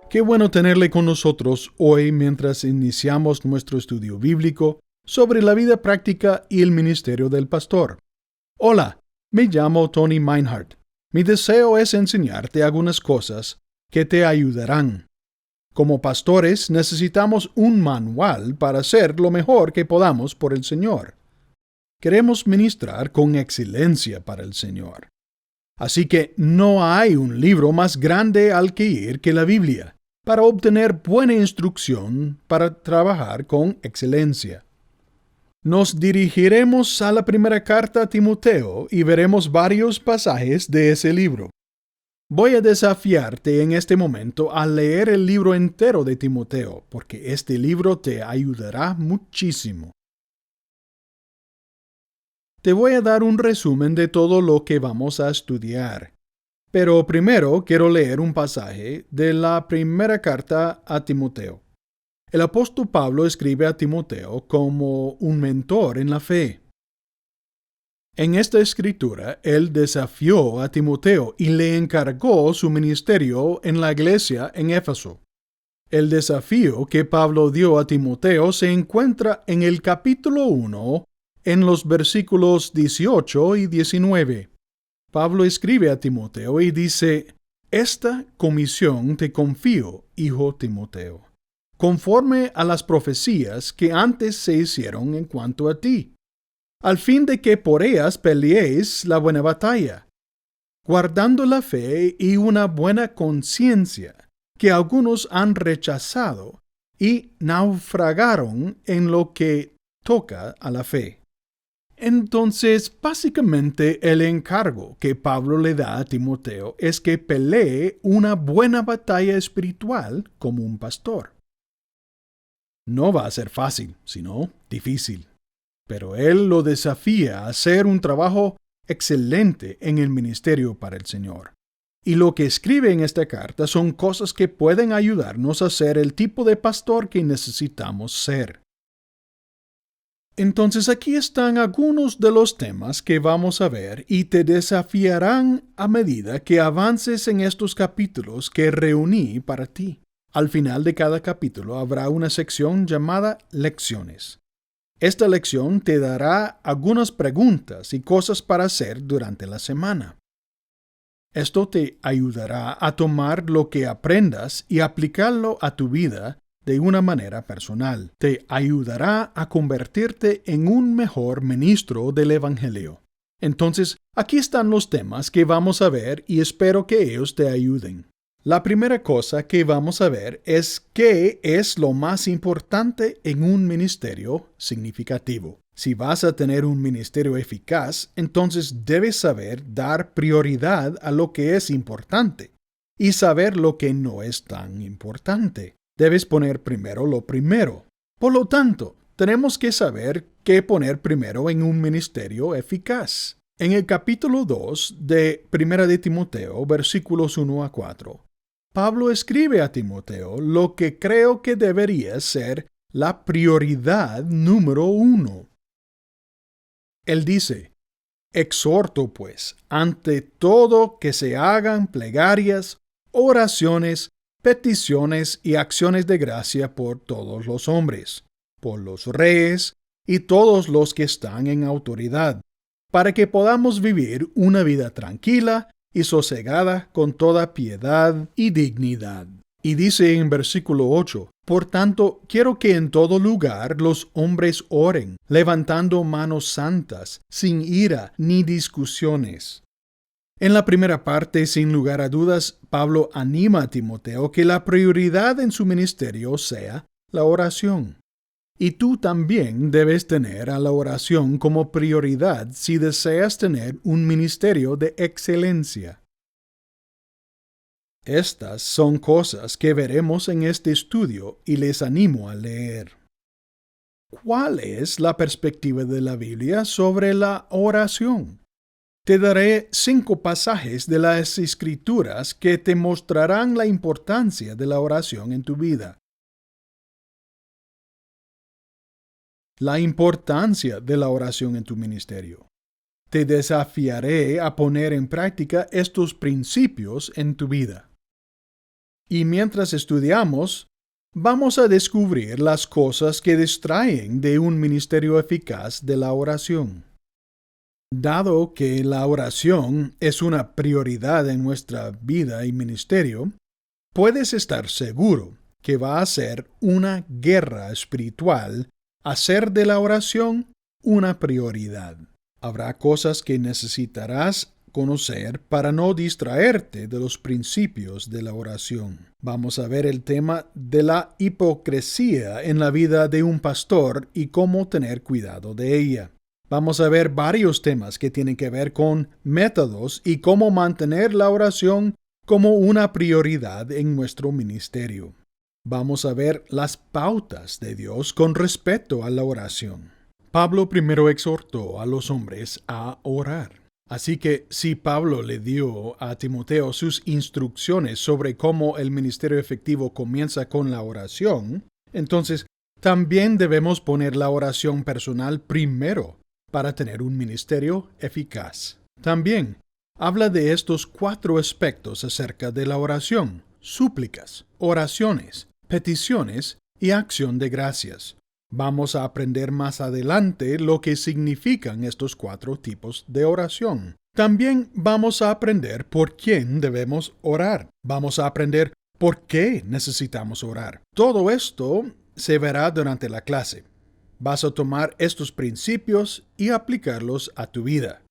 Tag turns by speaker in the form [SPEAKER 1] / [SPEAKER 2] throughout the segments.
[SPEAKER 1] Qué bueno tenerle con nosotros hoy mientras iniciamos nuestro estudio bíblico sobre la vida práctica y el ministerio del pastor. Hola, me llamo Tony Meinhardt. Mi deseo es enseñarte algunas cosas que te ayudarán. Como pastores necesitamos un manual para hacer lo mejor que podamos por el Señor. Queremos ministrar con excelencia para el Señor. Así que no hay un libro más grande al que ir que la Biblia para obtener buena instrucción para trabajar con excelencia. Nos dirigiremos a la primera carta a Timoteo y veremos varios pasajes de ese libro. Voy a desafiarte en este momento a leer el libro entero de Timoteo, porque este libro te ayudará muchísimo. Te voy a dar un resumen de todo lo que vamos a estudiar. Pero primero quiero leer un pasaje de la primera carta a Timoteo. El apóstol Pablo escribe a Timoteo como un mentor en la fe. En esta escritura, él desafió a Timoteo y le encargó su ministerio en la iglesia en Éfeso. El desafío que Pablo dio a Timoteo se encuentra en el capítulo 1, en los versículos 18 y 19. Pablo escribe a Timoteo y dice: «Esta comisión te confío, hijo Timoteo, conforme a las profecías que antes se hicieron en cuanto a ti, al fin de que por ellas peleéis la buena batalla, guardando la fe y una buena conciencia, que algunos han rechazado y naufragaron en lo que toca a la fe». Entonces, básicamente, el encargo que Pablo le da a Timoteo es que pelee una buena batalla espiritual como un pastor. No va a ser fácil, sino difícil, pero él lo desafía a hacer un trabajo excelente en el ministerio para el Señor. Y lo que escribe en esta carta son cosas que pueden ayudarnos a ser el tipo de pastor que necesitamos ser. Entonces aquí están algunos de los temas que vamos a ver y te desafiarán a medida que avances en estos capítulos que reuní para ti. Al final de cada capítulo habrá una sección llamada Lecciones. Esta lección te dará algunas preguntas y cosas para hacer durante la semana. Esto te ayudará a tomar lo que aprendas y aplicarlo a tu vida de una manera personal. Te ayudará a convertirte en un mejor ministro del Evangelio. Entonces, aquí están los temas que vamos a ver y espero que ellos te ayuden. La primera cosa que vamos a ver es qué es lo más importante en un ministerio significativo. Si vas a tener un ministerio eficaz, entonces debes saber dar prioridad a lo que es importante y saber lo que no es tan importante. Debes poner primero lo primero. Por lo tanto, tenemos que saber qué poner primero en un ministerio eficaz. En el capítulo 2 de 1 de Timoteo, versículos 1 a 4, Pablo escribe a Timoteo lo que creo que debería ser la prioridad número 1. Él dice: «Exhorto, pues, ante todo que se hagan plegarias, oraciones, peticiones y acciones de gracia por todos los hombres, por los reyes y todos los que están en autoridad, para que podamos vivir una vida tranquila y sosegada con toda piedad y dignidad». Y dice en versículo 8, «Por tanto, quiero que en todo lugar los hombres oren, levantando manos santas, sin ira ni discusiones». En la primera parte, sin lugar a dudas, Pablo anima a Timoteo que la prioridad en su ministerio sea la oración. Y tú también debes tener a la oración como prioridad si deseas tener un ministerio de excelencia. Estas son cosas que veremos en este estudio y les animo a leer. ¿Cuál es la perspectiva de la Biblia sobre la oración? Te daré 5 pasajes de las Escrituras que te mostrarán la importancia de la oración en tu vida. la importancia de la oración en tu ministerio. Te desafiaré a poner en práctica estos principios en tu vida. Y mientras estudiamos, vamos a descubrir las cosas que distraen de un ministerio eficaz de la oración. Dado que la oración es una prioridad en nuestra vida y ministerio, puedes estar seguro que va a ser una guerra espiritual hacer de la oración una prioridad. Habrá cosas que necesitarás conocer para no distraerte de los principios de la oración. Vamos a ver el tema de la hipocresía en la vida de un pastor y cómo tener cuidado de ella. Vamos a ver varios temas que tienen que ver con métodos y cómo mantener la oración como una prioridad en nuestro ministerio. Vamos a ver las pautas de Dios con respecto a la oración. Pablo primero exhortó a los hombres a orar. Así que si Pablo le dio a Timoteo sus instrucciones sobre cómo el ministerio efectivo comienza con la oración, entonces también debemos poner la oración personal primero para tener un ministerio eficaz. También habla de estos 4 aspectos acerca de la oración: súplicas, oraciones, peticiones y acción de gracias. Vamos a aprender más adelante lo que significan estos 4 tipos de oración. También vamos a aprender por quién debemos orar. Vamos a aprender por qué necesitamos orar. Todo esto se verá durante la clase. Vas a tomar estos principios y aplicarlos a tu vida.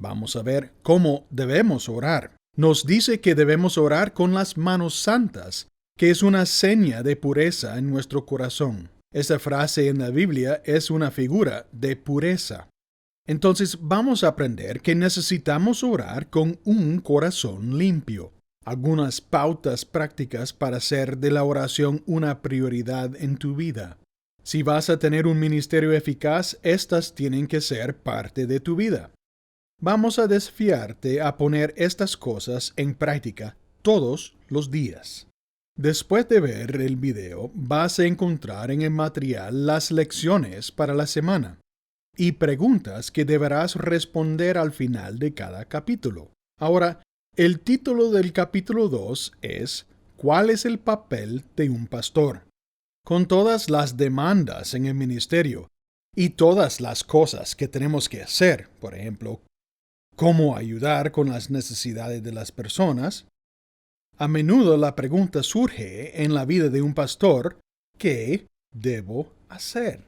[SPEAKER 1] Vamos a ver cómo debemos orar. Nos dice que debemos orar con las manos santas, que es una seña de pureza en nuestro corazón. Esta frase en la Biblia es una figura de pureza. Entonces vamos a aprender que necesitamos orar con un corazón limpio. Algunas pautas prácticas para hacer de la oración una prioridad en tu vida. Si vas a tener un ministerio eficaz, estas tienen que ser parte de tu vida. Vamos a desafiarte a poner estas cosas en práctica todos los días. Después de ver el video, vas a encontrar en el material las lecciones para la semana y preguntas que deberás responder al final de cada capítulo. Ahora, el título del capítulo 2 es ¿Cuál es el papel de un pastor? Con todas las demandas en el ministerio y todas las cosas que tenemos que hacer, por ejemplo, cómo ayudar con las necesidades de las personas, a menudo la pregunta surge en la vida de un pastor: ¿qué debo hacer?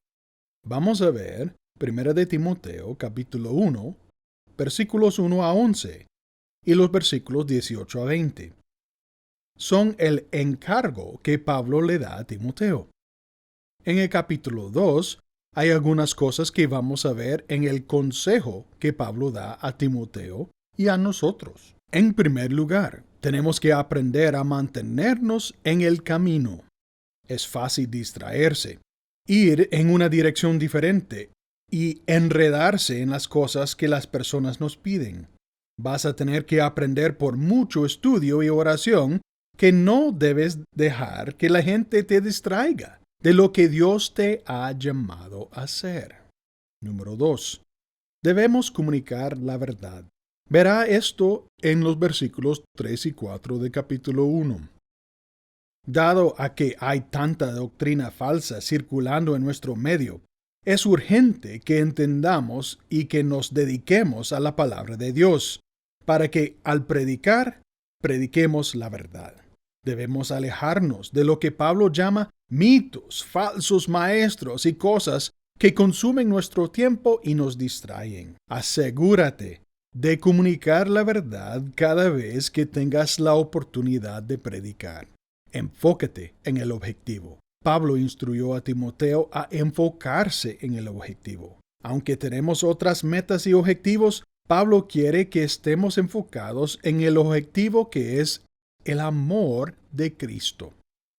[SPEAKER 1] Vamos a ver 1 de Timoteo capítulo 1, versículos 1 a 11 y los versículos 18 a 20. Son el encargo que Pablo le da a Timoteo. En el capítulo 2 hay algunas cosas que vamos a ver en el consejo que Pablo da a Timoteo y a nosotros. En primer lugar, tenemos que aprender a mantenernos en el camino. Es fácil distraerse, ir en una dirección diferente y enredarse en las cosas que las personas nos piden. Vas a tener que aprender por mucho estudio y oración que no debes dejar que la gente te distraiga de lo que Dios te ha llamado a hacer. Número 2. Debemos comunicar la verdad. Verá esto en los versículos 3 y 4 de capítulo 1. Dado a que hay tanta doctrina falsa circulando en nuestro medio, es urgente que entendamos y que nos dediquemos a la palabra de Dios, para que al predicar, prediquemos la verdad. Debemos alejarnos de lo que Pablo llama mitos, falsos maestros y cosas que consumen nuestro tiempo y nos distraen. Asegúrate de comunicar la verdad cada vez que tengas la oportunidad de predicar. Enfócate en el objetivo. Pablo instruyó a Timoteo a enfocarse en el objetivo. Aunque tenemos otras metas y objetivos, Pablo quiere que estemos enfocados en el objetivo que es el amor de Cristo.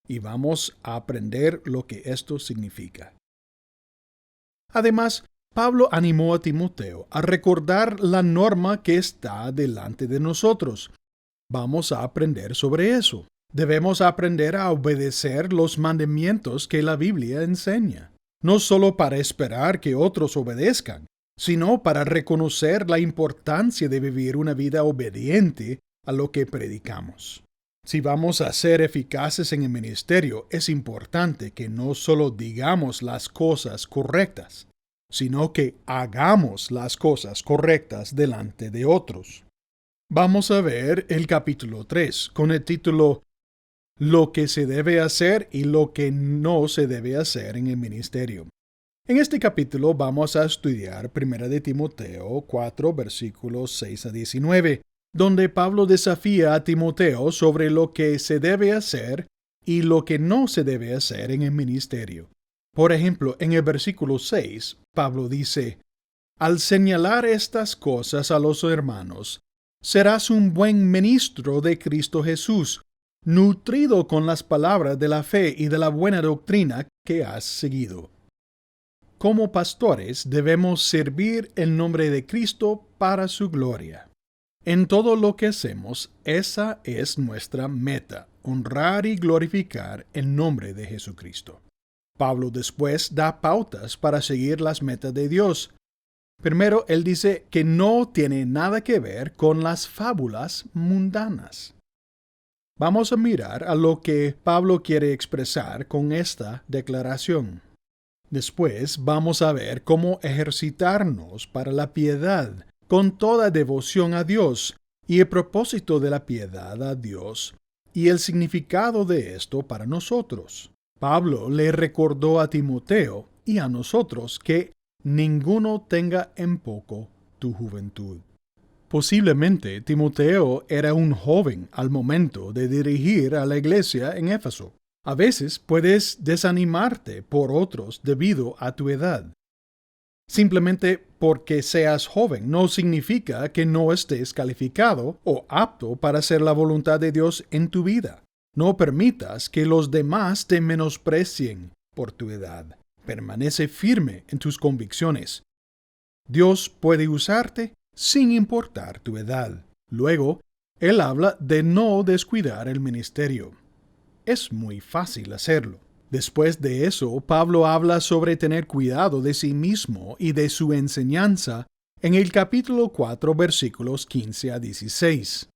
[SPEAKER 1] Y vamos a aprender lo que esto significa. Además, Pablo animó a Timoteo a recordar la norma que está delante de nosotros. Vamos a aprender sobre eso. Debemos aprender a obedecer los mandamientos que la Biblia enseña. no solo para esperar que otros obedezcan, sino para reconocer la importancia de vivir una vida obediente a lo que predicamos. Si vamos a ser eficaces en el ministerio, es importante que no solo digamos las cosas correctas, sino que hagamos las cosas correctas delante de otros. Vamos a ver el capítulo 3 con el título Lo que se debe hacer y lo que no se debe hacer en el ministerio. En este capítulo vamos a estudiar 1 de Timoteo 4, versículos 6 a 19, donde Pablo desafía a Timoteo sobre lo que se debe hacer y lo que no se debe hacer en el ministerio. Por ejemplo, en el versículo 6, Pablo dice, «Al señalar estas cosas a los hermanos, serás un buen ministro de Cristo Jesús, nutrido con las palabras de la fe y de la buena doctrina que has seguido». Como pastores debemos servir el nombre de Cristo para su gloria. En todo lo que hacemos, esa es nuestra meta, honrar y glorificar el nombre de Jesucristo. Pablo después da pautas para seguir las metas de Dios. Primero, él dice que no tiene nada que ver con las fábulas mundanas. Vamos a mirar a lo que Pablo quiere expresar con esta declaración. Después vamos a ver cómo ejercitarnos para la piedad, con toda devoción a Dios, y el propósito de la piedad a Dios, y el significado de esto para nosotros. Pablo le recordó a Timoteo y a nosotros que ninguno tenga en poco tu juventud. Posiblemente Timoteo era un joven al momento de dirigir a la iglesia en Éfeso. A veces puedes desanimarte por otros debido a tu edad. Simplemente porque seas joven no significa que no estés calificado o apto para hacer la voluntad de Dios en tu vida. No permitas que los demás te menosprecien por tu edad. Permanece firme en tus convicciones. Dios puede usarte sin importar tu edad. Luego, él habla de no descuidar el ministerio. Es muy fácil hacerlo. Después de eso, Pablo habla sobre tener cuidado de sí mismo y de su enseñanza en el capítulo 4, versículos 15 a 16.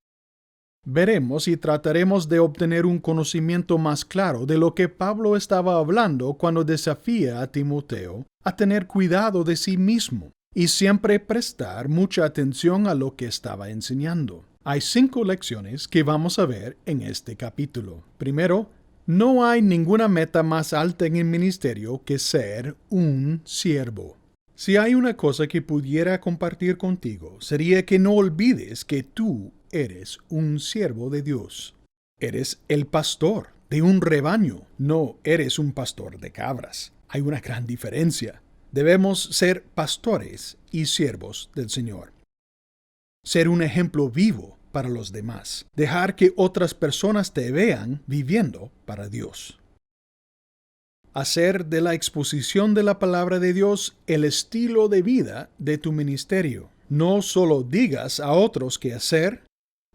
[SPEAKER 1] Veremos y trataremos de obtener un conocimiento más claro de lo que Pablo estaba hablando cuando desafía a Timoteo a tener cuidado de sí mismo y siempre prestar mucha atención a lo que estaba enseñando. Hay 5 lecciones que vamos a ver en este capítulo. Primero, no hay ninguna meta más alta en el ministerio que ser un siervo. Si hay una cosa que pudiera compartir contigo, sería que no olvides que tú eres un siervo de Dios. Eres el pastor de un rebaño, no eres un pastor de cabras. Hay una gran diferencia. Debemos ser pastores y siervos del Señor. Ser un ejemplo vivo para los demás. Dejar que otras personas te vean viviendo para Dios. Hacer de la exposición de la palabra de Dios el estilo de vida de tu ministerio. No solo digas a otros qué hacer,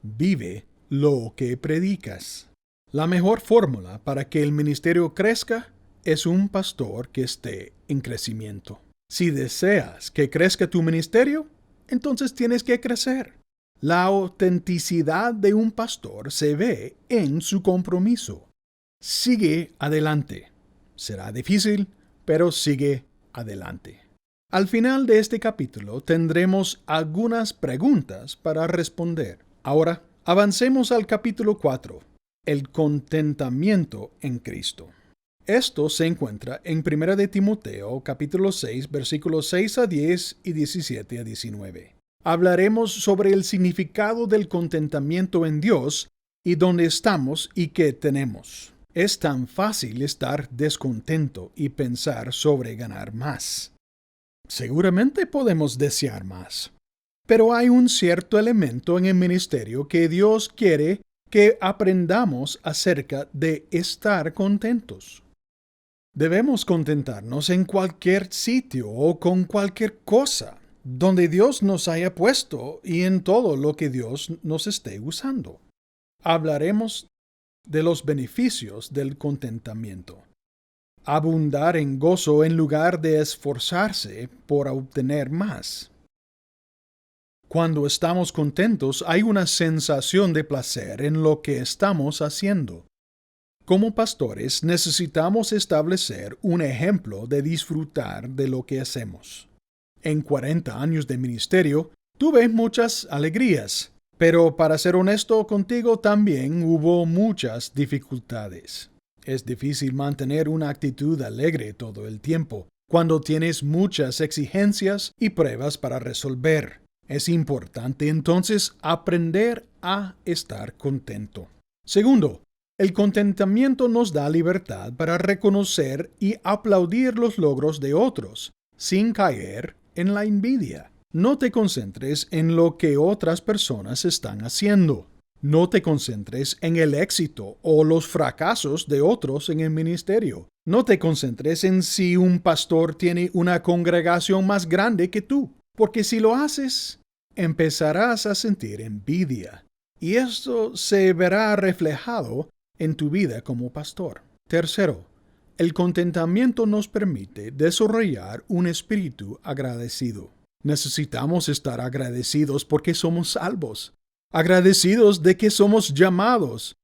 [SPEAKER 1] vive lo que predicas. La mejor fórmula para que el ministerio crezca es un pastor que esté en crecimiento. Si deseas que crezca tu ministerio, entonces tienes que crecer. La autenticidad de un pastor se ve en su compromiso. Sigue adelante. Será difícil, pero sigue adelante. Al final de este capítulo tendremos algunas preguntas para responder. Ahora, avancemos al capítulo 4, el contentamiento en Cristo. Esto se encuentra en 1 de Timoteo, capítulo 6, versículos 6 a 10 y 17 a 19. Hablaremos sobre el significado del contentamiento en Dios y dónde estamos y qué tenemos. Es tan fácil estar descontento y pensar sobre ganar más. Seguramente podemos desear más, pero hay un cierto elemento en el ministerio que Dios quiere que aprendamos acerca de estar contentos. Debemos contentarnos en cualquier sitio o con cualquier cosa donde Dios nos haya puesto y en todo lo que Dios nos esté usando. Hablaremos de los beneficios del contentamiento. abundar en gozo en lugar de esforzarse por obtener más. Cuando estamos contentos, hay una sensación de placer en lo que estamos haciendo. Como pastores, necesitamos establecer un ejemplo de disfrutar de lo que hacemos. En 40 años de ministerio, tuve muchas alegrías, pero para ser honesto contigo, también hubo muchas dificultades. Es difícil mantener una actitud alegre todo el tiempo, cuando tienes muchas exigencias y pruebas para resolver. Es importante entonces aprender a estar contento. Segundo, el contentamiento nos da libertad para reconocer y aplaudir los logros de otros, sin caer en la envidia. No te concentres en lo que otras personas están haciendo. No te concentres en el éxito o los fracasos de otros en el ministerio. No te concentres en si un pastor tiene una congregación más grande que tú, porque si lo haces, empezarás a sentir envidia, y esto se verá reflejado en tu vida como pastor. Tercero, el contentamiento nos permite desarrollar un espíritu agradecido. Necesitamos estar agradecidos porque somos salvos, agradecidos de que somos llamados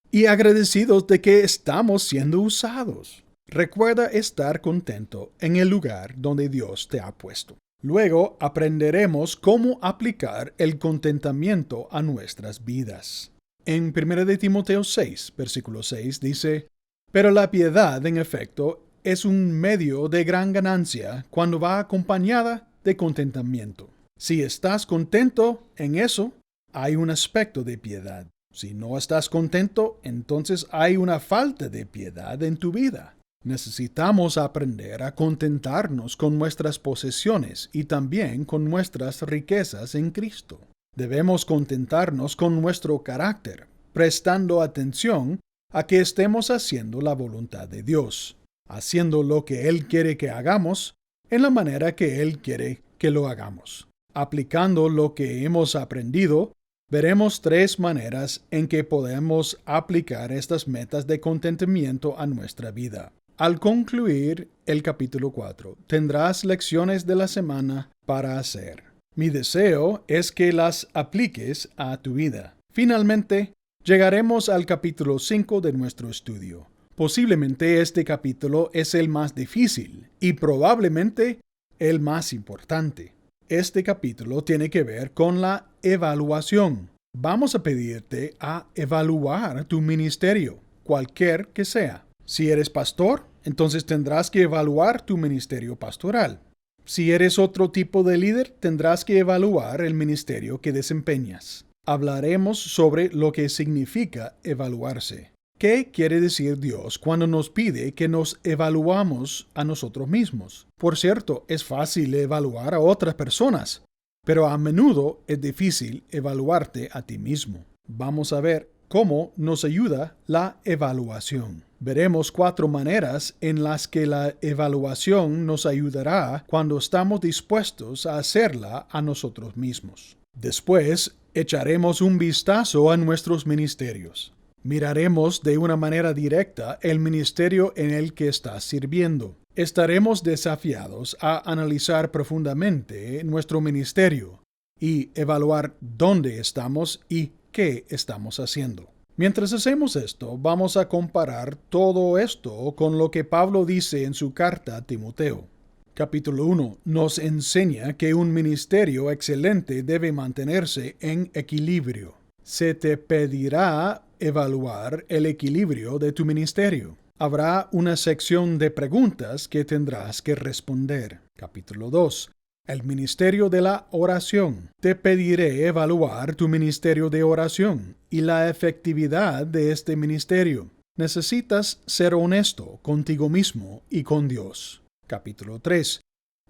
[SPEAKER 1] y agradecidos de que estamos siendo usados. Recuerda estar contento en el lugar donde Dios te ha puesto. Luego aprenderemos cómo aplicar el contentamiento a nuestras vidas. En 1 Timoteo 6, versículo 6 dice: Pero la piedad, en efecto, es un medio de gran ganancia cuando va acompañada de contentamiento. Si estás contento en eso, hay un aspecto de piedad. Si no estás contento, entonces hay una falta de piedad en tu vida. Necesitamos aprender a contentarnos con nuestras posesiones y también con nuestras riquezas en Cristo. Debemos contentarnos con nuestro carácter, prestando atención a que estemos haciendo la voluntad de Dios, haciendo lo que Él quiere que hagamos en la manera que Él quiere que lo hagamos. Aplicando lo que hemos aprendido, veremos 3 maneras en que podemos aplicar estas metas de contentamiento a nuestra vida. Al concluir el capítulo 4, tendrás lecciones de la semana para hacer. Mi deseo es que las apliques a tu vida. Finalmente, llegaremos al capítulo 5 de nuestro estudio. Posiblemente este capítulo es el más difícil y probablemente el más importante. Este capítulo tiene que ver con la evaluación. Vamos a pedirte a evaluar tu ministerio, cualquier que sea. Si eres pastor, entonces tendrás que evaluar tu ministerio pastoral. Si eres otro tipo de líder, tendrás que evaluar el ministerio que desempeñas. Hablaremos sobre lo que significa evaluarse. ¿Qué quiere decir Dios cuando nos pide que nos evaluamos a nosotros mismos? Por cierto, es fácil evaluar a otras personas, pero a menudo es difícil evaluarte a ti mismo. Vamos a ver cómo nos ayuda la evaluación. Veremos 4 maneras en las que la evaluación nos ayudará cuando estamos dispuestos a hacerla a nosotros mismos. Después, echaremos un vistazo a nuestros ministerios. Miraremos de una manera directa el ministerio en el que estás sirviendo. Estaremos desafiados a analizar profundamente nuestro ministerio y evaluar dónde estamos y qué estamos haciendo. Mientras hacemos esto, vamos a comparar todo esto con lo que Pablo dice en su carta a Timoteo. Capítulo 1 nos enseña que un ministerio excelente debe mantenerse en equilibrio. Se te pedirá evaluar el equilibrio de tu ministerio. Habrá una sección de preguntas que tendrás que responder. Capítulo 2. El ministerio de la oración. Te pediré evaluar tu ministerio de oración y la efectividad de este ministerio. Necesitas ser honesto contigo mismo y con Dios. Capítulo 3.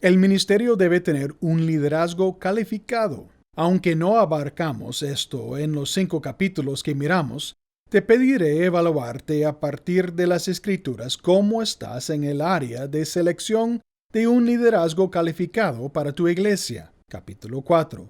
[SPEAKER 1] El ministerio debe tener un liderazgo calificado. Aunque no abarcamos esto en los 5 capítulos que miramos, te pediré evaluarte a partir de las Escrituras cómo estás en el área de selección de un liderazgo calificado para tu iglesia. Capítulo 4.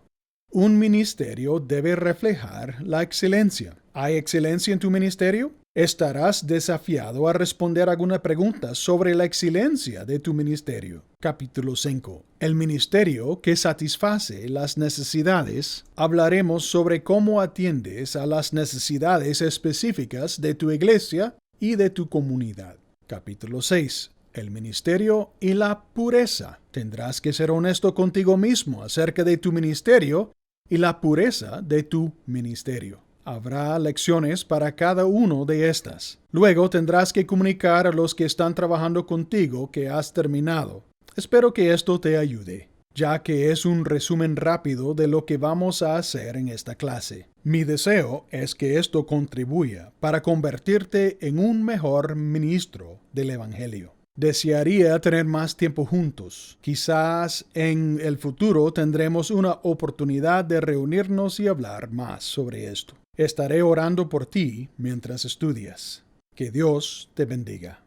[SPEAKER 1] Un ministerio debe reflejar la excelencia. ¿Hay excelencia en tu ministerio? Estarás desafiado a responder alguna pregunta sobre la excelencia de tu ministerio. Capítulo 5. El ministerio que satisface las necesidades. Hablaremos sobre cómo atiendes a las necesidades específicas de tu iglesia y de tu comunidad. Capítulo 6. El ministerio y la pureza. Tendrás que ser honesto contigo mismo acerca de tu ministerio y la pureza de tu ministerio. Habrá lecciones para cada uno de estas. Luego tendrás que comunicar a los que están trabajando contigo que has terminado. Espero que esto te ayude, ya que es un resumen rápido de lo que vamos a hacer en esta clase. Mi deseo es que esto contribuya para convertirte en un mejor ministro del Evangelio. Desearía tener más tiempo juntos. Quizás en el futuro tendremos una oportunidad de reunirnos y hablar más sobre esto. Estaré orando por ti mientras estudias. Que Dios te bendiga.